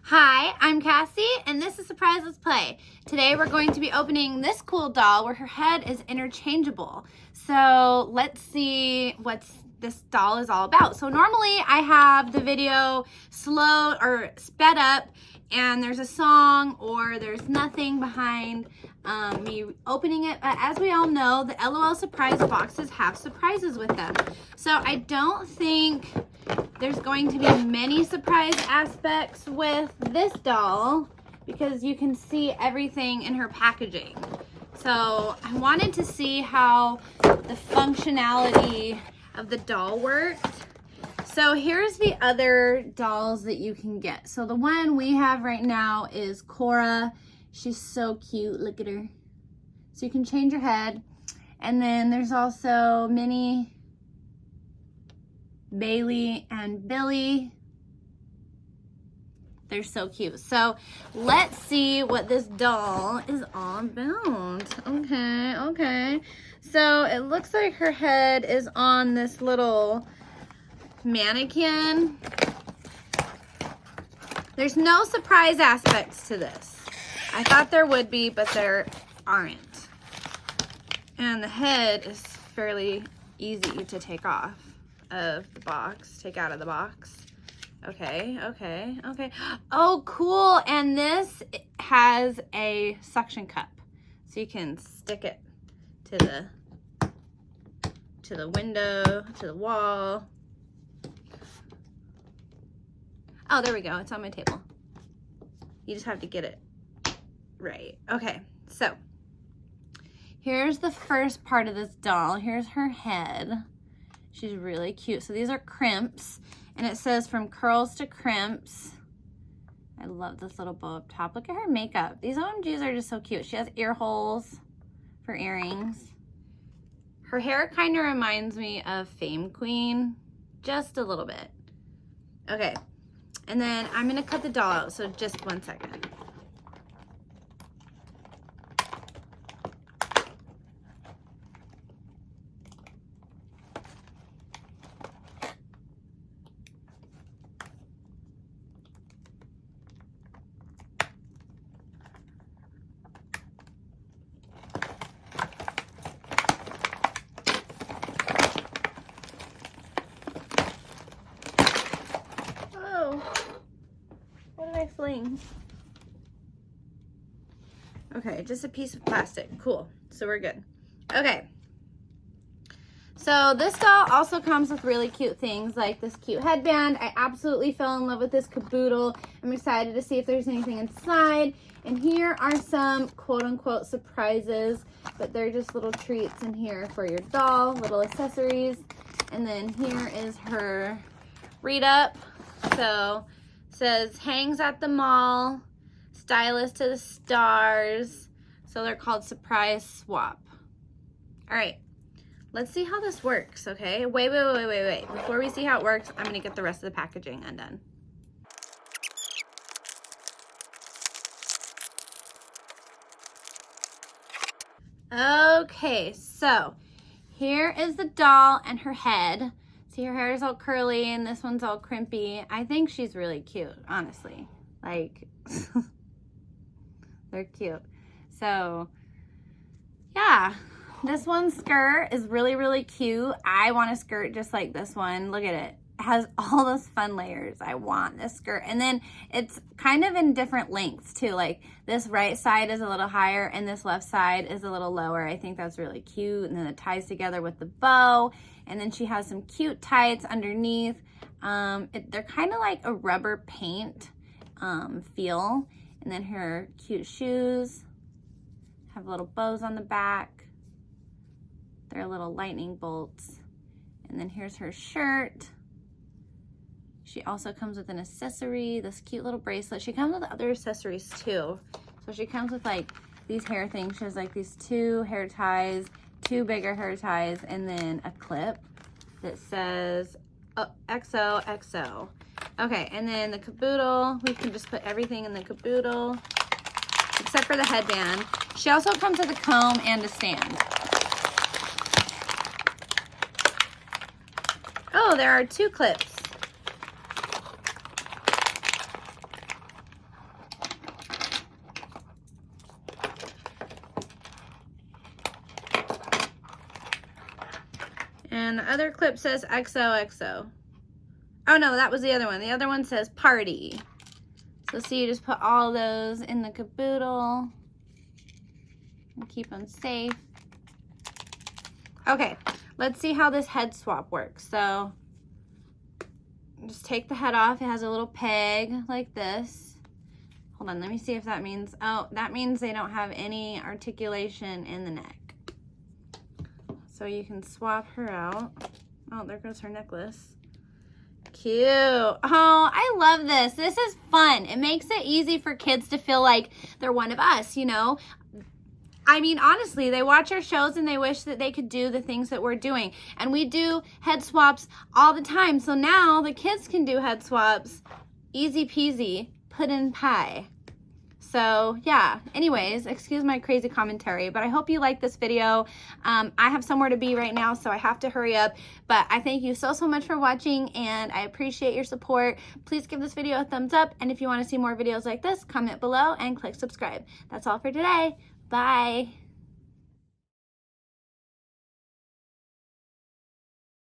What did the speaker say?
Hi, I'm Cassie, and this is Surprise Let's Play. Today we're going to be opening this cool doll where her head is interchangeable. So let's see what this doll is all about. So normally I have the video slow or sped up and there's a song or there's nothing behind me opening it. But as we all know, the LOL surprise boxes have surprises with them. So I don't think there's going to be many surprise aspects with this doll because you can see everything in her packaging. So I wanted to see how the functionality of the doll worked. So here's the other dolls that you can get. So the one we have right now is Cora. She's so cute, look at her. So you can change her head. And then there's also Minnie, Bailey, and Billy. They're so cute. So let's see what this doll is all about. Okay. So it looks like her head is on this little mannequin. There's no surprise aspects to this. I thought there would be, but there aren't. And the head is fairly easy to take off of the box, take out of the box. Okay. Oh, cool. And this has a suction cup. So you can stick it to the window, to the wall. Oh, there we go. It's on my table. You just have to get it right. Okay, so here's the first part of this doll. Here's her head. She's really cute. So these are crimps, and it says from curls to crimps. I love this little bow up top. Look at her makeup. These OMGs are just so cute. She has ear holes for earrings. Her hair kind of reminds me of Fame Queen, just a little bit. Okay, and then I'm gonna cut the doll out, so just 1 second. Fling. Okay, just a piece of plastic. Cool. So we're good. Okay. So this doll also comes with really cute things like this cute headband. I absolutely fell in love with this caboodle. I'm excited to see if there's anything inside. And here are some quote-unquote surprises, but they're just little treats in here for your doll, little accessories. And then here is her read up. So says hangs at the mall, stylist to the stars. So they're called surprise swap. All right, let's see how this works. Okay, wait. Before we see how it works, I'm gonna get the rest of the packaging undone. Okay, so here is the doll and her head. See, her hair is all curly and this one's all crimpy. I think she's really cute, honestly. Like, they're cute. So, yeah, this one's skirt is really cute. I want a skirt just like this one. Look at it. It has all those fun layers. I want this skirt. And then it's kind of in different lengths too. Like this right side is a little higher and this left side is a little lower. I think that's really cute. And then it ties together with the bow. And then she has some cute tights underneath. They're kind of like a rubber paint feel. And then her cute shoes have little bows on the back. They're little lightning bolts. And then here's her shirt. She also comes with an accessory, this cute little bracelet. She comes with other accessories too. So she comes with like these hair things. She has like these 2 hair ties, 2 bigger hair ties, and then a clip that says XOXO. Okay, and then the caboodle. We can just put everything in the caboodle, except for the headband. She also comes with a comb and a stand. Oh, there are 2 clips. And the other clip says XOXO. Oh no, that was the other one. The other one says party. So see, you just put all those in the caboodle and keep them safe. Okay, let's see how this head swap works. So just take the head off. It has a little peg like this. Hold on, let me see if that means, oh, that means they don't have any articulation in the neck. So you can swap her out. Oh, there goes her necklace. Cute. Oh, I love this. This is fun. It makes it easy for kids to feel like they're one of us, you know? I mean, honestly, they watch our shows and they wish that they could do the things that we're doing. And we do head swaps all the time. So now the kids can do head swaps. Easy peasy, puddin' pie. So yeah, anyways, excuse my crazy commentary, but I hope you like this video. I have somewhere to be right now, so I have to hurry up, but I thank you so much for watching, and I appreciate your support. Please give this video a thumbs up, and if you want to see more videos like this, comment below and click subscribe. That's all for today. Bye.